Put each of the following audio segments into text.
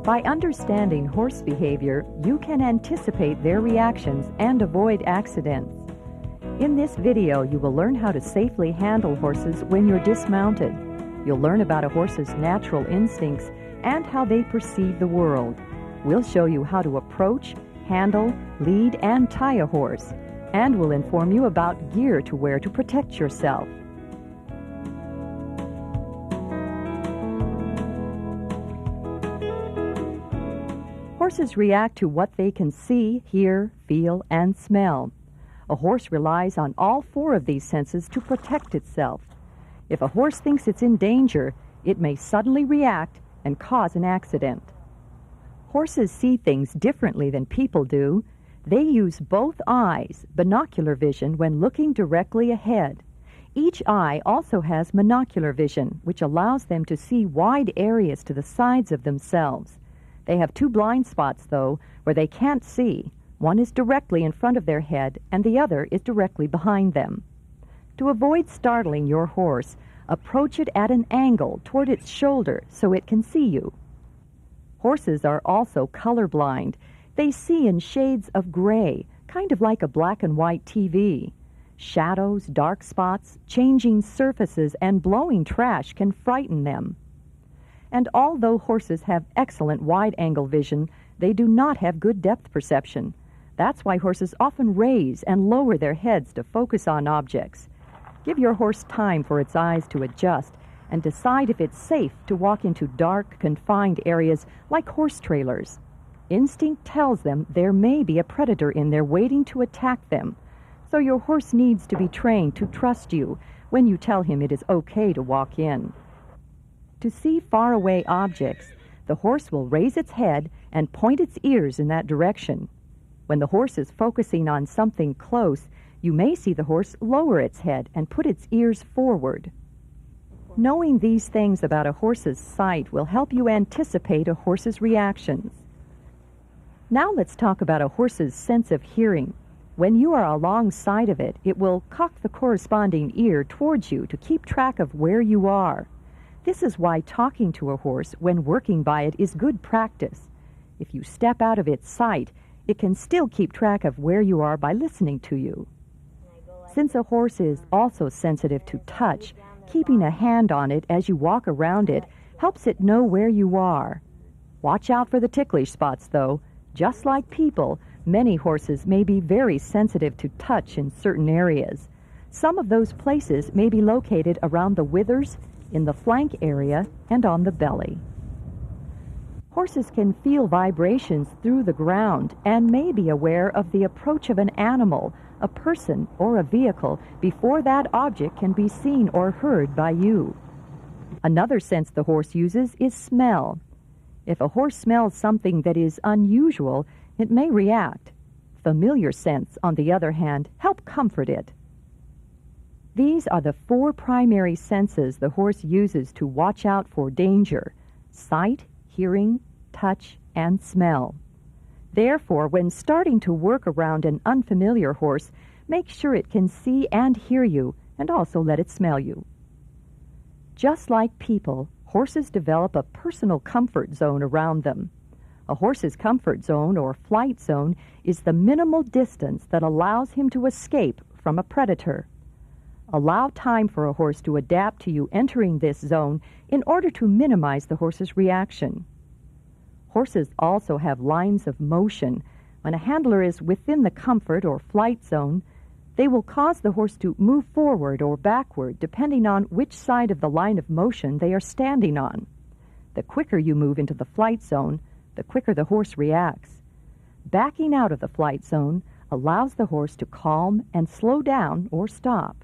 By understanding horse behavior, you can anticipate their reactions and avoid accidents. In this video, you will learn how to safely handle horses when you're dismounted. You'll learn about a horse's natural instincts and how they perceive the world. We'll show you how to approach, handle, lead, and tie a horse, and we'll inform you about gear to wear to protect yourself. Horses react to what they can see, hear, feel, and smell. A horse relies on all four of these senses to protect itself. If a horse thinks it's in danger, it may suddenly react and cause an accident. Horses see things differently than people do. They use both eyes, binocular vision, when looking directly ahead. Each eye also has monocular vision, which allows them to see wide areas to the sides of themselves. They have two blind spots, though, where they can't see. One is directly in front of their head, and the other is directly behind them. To avoid startling your horse, approach it at an angle toward its shoulder so it can see you. Horses are also colorblind. They see in shades of gray, kind of like a black and white TV. Shadows, dark spots, changing surfaces, and blowing trash can frighten them. And although horses have excellent wide-angle vision, they do not have good depth perception. That's why horses often raise and lower their heads to focus on objects. Give your horse time for its eyes to adjust and decide if it's safe to walk into dark, confined areas like horse trailers. Instinct tells them there may be a predator in there waiting to attack them, so your horse needs to be trained to trust you when you tell him it is okay to walk in. To see faraway objects, the horse will raise its head and point its ears in that direction. When the horse is focusing on something close, you may see the horse lower its head and put its ears forward. Knowing these things about a horse's sight will help you anticipate a horse's reactions. Now let's talk about a horse's sense of hearing. When you are alongside of it, it will cock the corresponding ear towards you to keep track of where you are. This is why talking to a horse when working by it is good practice. If you step out of its sight, it can still keep track of where you are by listening to you. Since a horse is also sensitive to touch, keeping a hand on it as you walk around it helps it know where you are. Watch out for the ticklish spots, though. Just like people, many horses may be very sensitive to touch in certain areas. Some of those places may be located around the withers, in the flank area, and on the belly. Horses can feel vibrations through the ground and may be aware of the approach of an animal, a person, or a vehicle before that object can be seen or heard by you. Another sense the horse uses is smell. If a horse smells something that is unusual, it may react. Familiar scents, on the other hand, help comfort it. These are the four primary senses the horse uses to watch out for danger: sight, hearing, touch, and smell. Therefore, when starting to work around an unfamiliar horse, make sure it can see and hear you, and also let it smell you. Just like people, horses develop a personal comfort zone around them. A horse's comfort zone, or flight zone, is the minimal distance that allows him to escape from a predator. Allow time for a horse to adapt to you entering this zone in order to minimize the horse's reaction. Horses also have lines of motion. When a handler is within the comfort or flight zone, they will cause the horse to move forward or backward depending on which side of the line of motion they are standing on. The quicker you move into the flight zone, the quicker the horse reacts. Backing out of the flight zone allows the horse to calm and slow down or stop.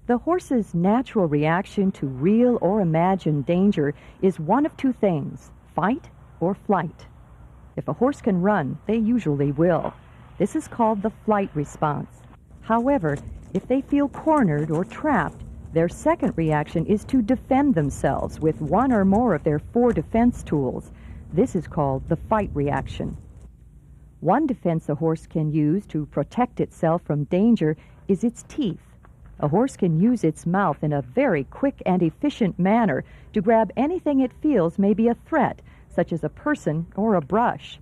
The horse's natural reaction to real or imagined danger is one of two things: fight or flight. If a horse can run, they usually will. This is called the flight response. However, if they feel cornered or trapped, their second reaction is to defend themselves with one or more of their four defense tools. This is called the fight reaction. One defense a horse can use to protect itself from danger is its teeth. A horse can use its mouth in a very quick and efficient manner to grab anything it feels may be a threat, such as a person or a brush.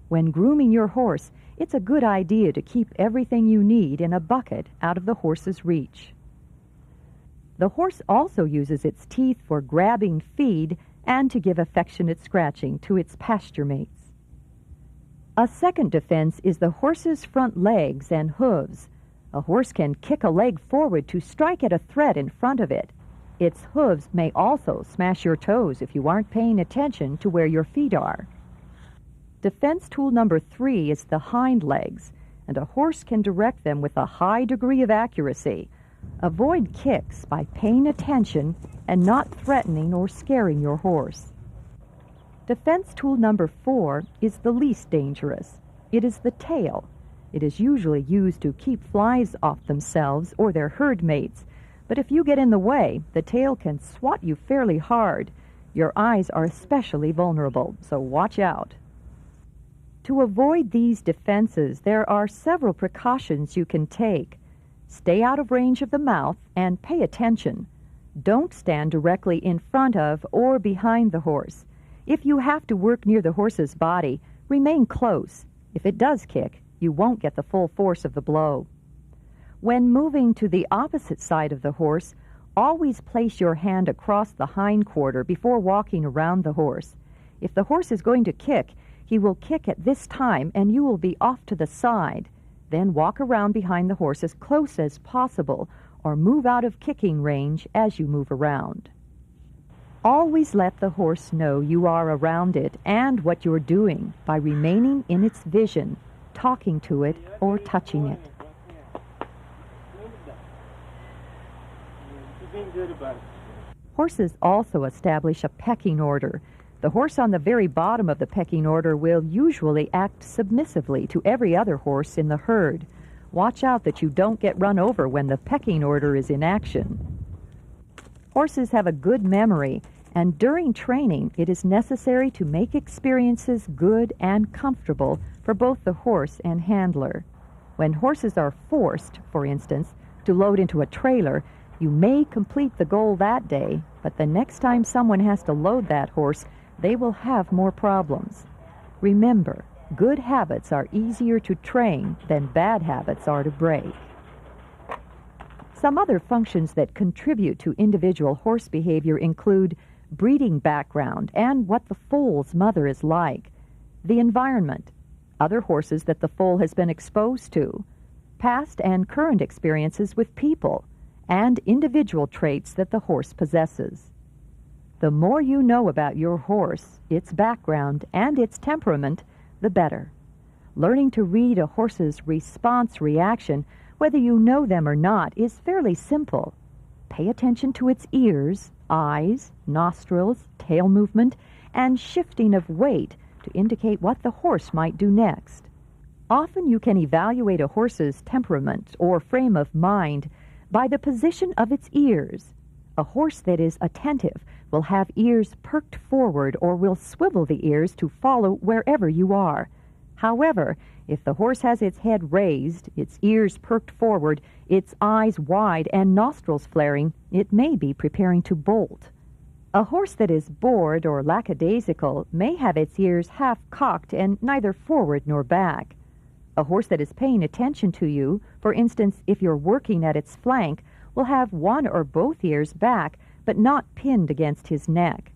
When grooming your horse, it's a good idea to keep everything you need in a bucket out of the horse's reach. The horse also uses its teeth for grabbing feed and to give affectionate scratching to its pasture mates. A second defense is the horse's front legs and hooves. A horse can kick a leg forward to strike at a threat in front of it. Its hooves may also smash your toes if you aren't paying attention to where your feet are. Defense tool number 3 is the hind legs, and a horse can direct them with a high degree of accuracy. Avoid kicks by paying attention and not threatening or scaring your horse. Defense tool number 4 is the least dangerous. It is the tail. It is usually used to keep flies off themselves or their herd mates, but if you get in the way, the tail can swat you fairly hard. Your eyes are especially vulnerable, so watch out. To avoid these defenses, there are several precautions you can take. Stay out of range of the mouth and pay attention. Don't stand directly in front of or behind the horse. If you have to work near the horse's body, remain close. If it does kick, you won't get the full force of the blow. When moving to the opposite side of the horse, always place your hand across the hind quarter before walking around the horse. If the horse is going to kick, he will kick at this time and you will be off to the side. Then walk around behind the horse as close as possible or move out of kicking range as you move around. Always let the horse know you are around it and what you're doing by remaining in its vision, talking to it, or touching it. Horses also establish a pecking order. The horse on the very bottom of the pecking order will usually act submissively to every other horse in the herd. Watch out that you don't get run over when the pecking order is in action. Horses have a good memory, and during training it is necessary to make experiences good and comfortable for both the horse and handler. When horses are forced, for instance, to load into a trailer, you may complete the goal that day, but the next time someone has to load that horse, they will have more problems. Remember, good habits are easier to train than bad habits are to break. Some other functions that contribute to individual horse behavior include breeding background and what the foal's mother is like, the environment, other horses that the foal has been exposed to, past and current experiences with people, and individual traits that the horse possesses. The more you know about your horse, its background, and its temperament, the better. Learning to read a horse's response reaction, whether you know them or not, is fairly simple. Pay attention to its ears, eyes, nostrils, tail movement, and shifting of weight to indicate what the horse might do next. Often you can evaluate a horse's temperament or frame of mind by the position of its ears. A horse that is attentive will have ears perked forward or will swivel the ears to follow wherever you are. However, if the horse has its head raised, its ears perked forward, its eyes wide, and nostrils flaring, it may be preparing to bolt. A horse that is bored or lackadaisical may have its ears half cocked and neither forward nor back. A horse that is paying attention to you, for instance, if you're working at its flank, will have one or both ears back, but not pinned against his neck.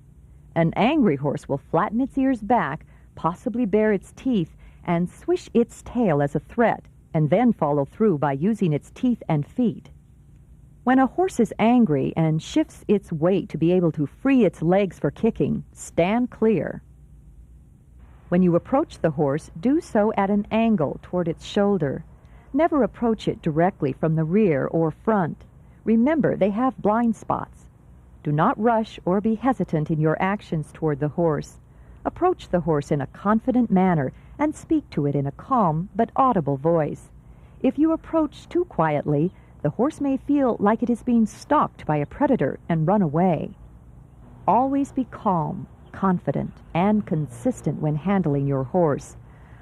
An angry horse will flatten its ears back, possibly bare its teeth, and swish its tail as a threat, and then follow through by using its teeth and feet. When a horse is angry and shifts its weight to be able to free its legs for kicking, stand clear. When you approach the horse, do so at an angle toward its shoulder. Never approach it directly from the rear or front. Remember, they have blind spots. Do not rush or be hesitant in your actions toward the horse. Approach the horse in a confident manner and speak to it in a calm but audible voice. If you approach too quietly, the horse may feel like it is being stalked by a predator and run away. Always be calm, confident, and consistent when handling your horse.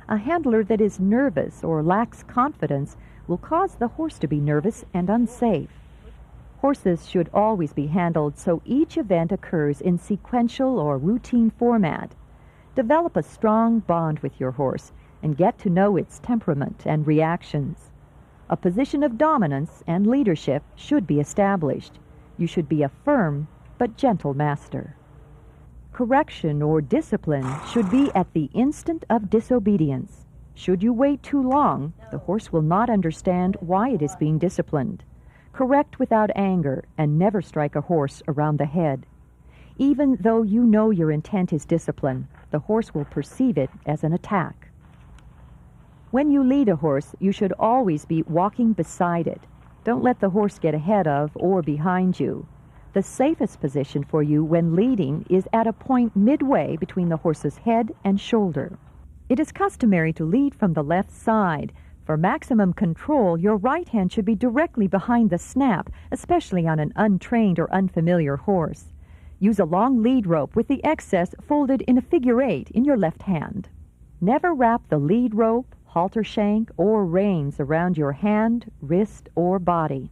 A handler that is nervous or lacks confidence will cause the horse to be nervous and unsafe. Horses should always be handled so each event occurs in sequential or routine format. Develop a strong bond with your horse and get to know its temperament and reactions. A position of dominance and leadership should be established. You should be a firm but gentle master. Correction or discipline should be at the instant of disobedience. Should you wait too long, the horse will not understand why it is being disciplined. Correct without anger and never strike a horse around the head. Even though you know your intent is discipline, the horse will perceive it as an attack. When you lead a horse, you should always be walking beside it. Don't let the horse get ahead of or behind you. The safest position for you when leading is at a point midway between the horse's head and shoulder. It is customary to lead from the left side. For maximum control, your right hand should be directly behind the snap, especially on an untrained or unfamiliar horse. Use a long lead rope with the excess folded in a figure 8 in your left hand. Never wrap the lead rope, halter shank, or reins around your hand, wrist, or body.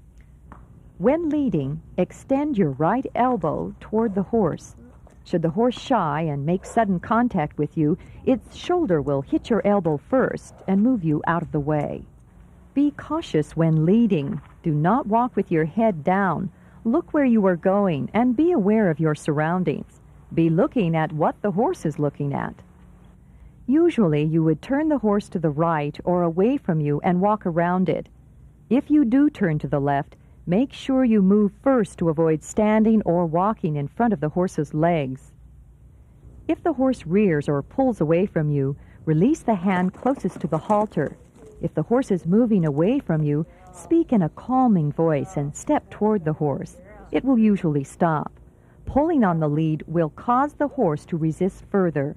When leading, extend your right elbow toward the horse. Should the horse shy and make sudden contact with you, its shoulder will hit your elbow first and move you out of the way. Be cautious when leading. Do not walk with your head down. Look where you are going and be aware of your surroundings. Be looking at what the horse is looking at. Usually you would turn the horse to the right or away from you and walk around it. If you do turn to the left, make sure you move first to avoid standing or walking in front of the horse's legs. If the horse rears or pulls away from you, release the hand closest to the halter. If the horse is moving away from you, speak in a calming voice and step toward the horse. It will usually stop. Pulling on the lead will cause the horse to resist further.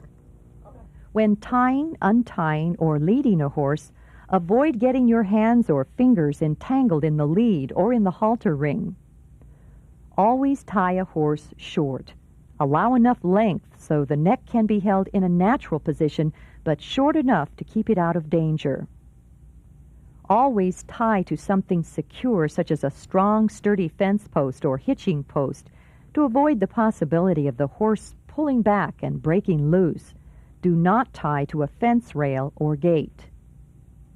When tying, untying, or leading a horse, avoid getting your hands or fingers entangled in the lead or in the halter ring. Always tie a horse short. Allow enough length so the neck can be held in a natural position, but short enough to keep it out of danger. Always tie to something secure, such as a strong, sturdy fence post or hitching post, to avoid the possibility of the horse pulling back and breaking loose. Do not tie to a fence rail or gate.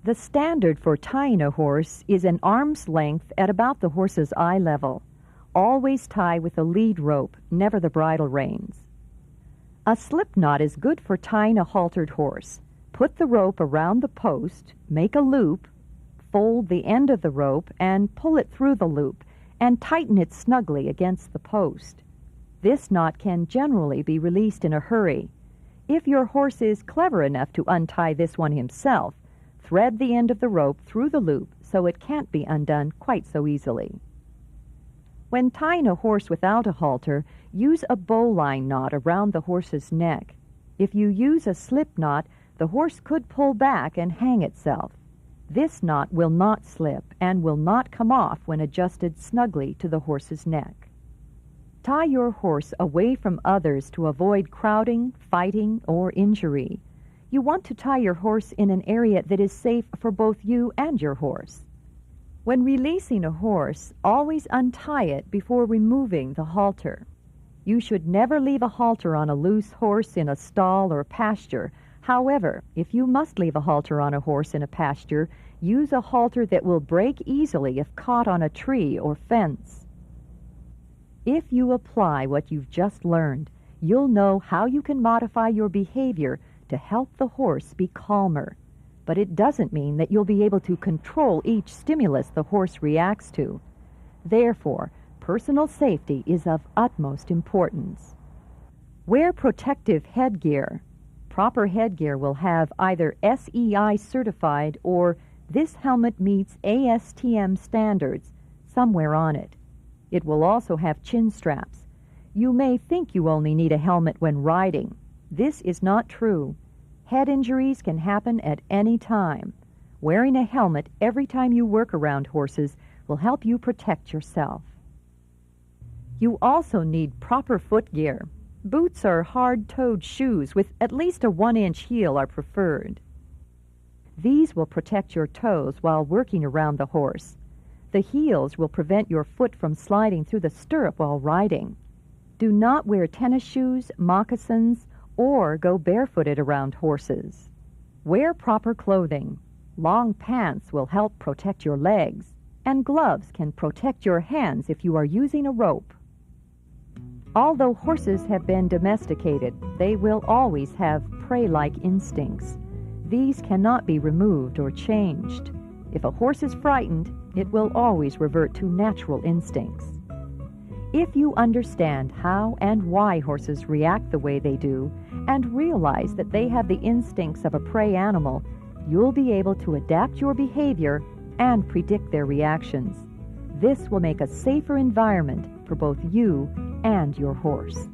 The standard for tying a horse is an arm's length at about the horse's eye level. Always tie with a lead rope, never the bridle reins. A slip knot is good for tying a haltered horse. Put the rope around the post, make a loop, fold the end of the rope, and pull it through the loop, and tighten it snugly against the post. This knot can generally be released in a hurry. If your horse is clever enough to untie this one himself, thread the end of the rope through the loop so it can't be undone quite so easily. When tying a horse without a halter, use a bowline knot around the horse's neck. If you use a slip knot, the horse could pull back and hang itself. This knot will not slip and will not come off when adjusted snugly to the horse's neck. Tie your horse away from others to avoid crowding, fighting, or injury. You want to tie your horse in an area that is safe for both you and your horse. When releasing a horse, always untie it before removing the halter. You should never leave a halter on a loose horse in a stall or pasture. However, if you must leave a halter on a horse in a pasture, use a halter that will break easily if caught on a tree or fence. If you apply what you've just learned, you'll know how you can modify your behavior to help the horse be calmer. But it doesn't mean that you'll be able to control each stimulus the horse reacts to. Therefore, personal safety is of utmost importance. Wear protective headgear. Proper headgear will have either SEI certified or this helmet meets ASTM standards somewhere on it. It will also have chin straps. You may think you only need a helmet when riding. This is not true. Head injuries can happen at any time. Wearing a helmet every time you work around horses will help you protect yourself. You also need proper footgear. Boots or hard-toed shoes with at least a 1-inch heel are preferred. These will protect your toes while working around the horse. The heels will prevent your foot from sliding through the stirrup while riding. Do not wear tennis shoes, moccasins, or go barefooted around horses. Wear proper clothing. Long pants will help protect your legs, and gloves can protect your hands if you are using a rope. Although horses have been domesticated, they will always have prey-like instincts. These cannot be removed or changed. If a horse is frightened, it will always revert to natural instincts. If you understand how and why horses react the way they do, and realize that they have the instincts of a prey animal, you'll be able to adapt your behavior and predict their reactions. This will make a safer environment for both you and your horse.